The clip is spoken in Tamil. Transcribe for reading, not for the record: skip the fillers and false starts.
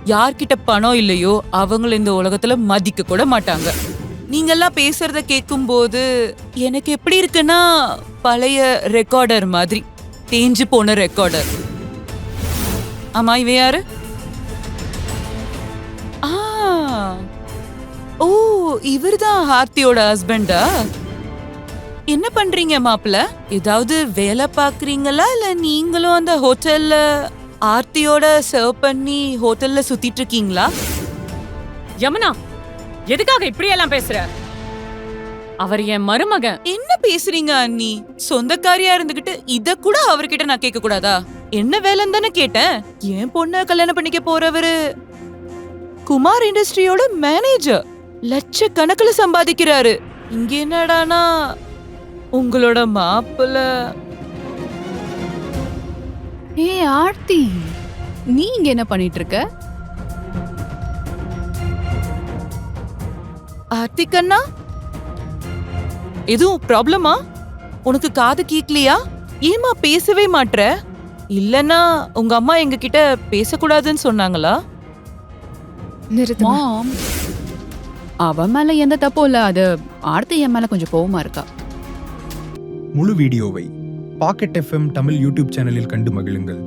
யார்கிட்ட பணம் இல்லையோ அவங்கள இந்த உலகத்துல மதிக்க கூட மாட்டாங்க. நீங்கெல்லாம் பேசுறத கேட்கும்போது எனக்கு எப்படி இருக்குன்னா, பழைய ரெக்கார்டர் மாதிரி, தேஞ்சு போன ரெக்கார்டர். ஆமா, இவ யாரு? ஆ, ஓ, இவர்தான் ஆர்த்தியோட ஹஸ்பண்டா? என்ன பண்றீங்க மாப்பிள்ள? ஏதாவது வேலை பாக்குறீங்களா இல்ல நீங்களும் அந்த ஹோட்டல்ல ஆர்த்தியோட சர்வ் பண்ணி ஹோட்டல்ல சுத்திட்டு இருக்கீங்களா? யமுனா, எதுக்காக இப்படி எல்லாம் பேசுற? அவர் என் மருமகன். என்ன பேசுறீங்க அண்ணி? சொந்தக்காரியா இருந்துகிட்டு இத கூட அவர்கிட்ட நான் கேட்க கூடாதா? என்ன வேலைன்னு தானே கேட்டேன். என் பொண்ண கல்யாணம் பண்ணிக்க போறவரு குமார் இண்டஸ்ட்ரியோட மேனேஜர், லட்சக்கணக்கில் சம்பாதிக்கிறாரு. இங்க என்னடானா உங்களோட மாப்பிள்ள. ஏய் ஆர்த்தி, நீ இங்க என்ன பண்ணிட்டு இருக்க? ஆர்த்திகண்ணா, எதுவும் ப்ராப்ளமா? உனக்கு காது கேக்கலையா? ஏமா பேசவே மாட்ற? இல்லனா உங்க அம்மா எங்க கிட்ட பேசக்கூடாதுன்னு சொன்னாங்களா? மாம், அவ மேல எந்த தப்பும் இல்ல. அது ஆர்த்தி என் மேல கொஞ்சம் கோவமா இருக்கா. முழு வீடியோவை பாக்கெட் FM தமிழ் யூடியூப் சேனலில் கண்டு மகிழுங்கள்.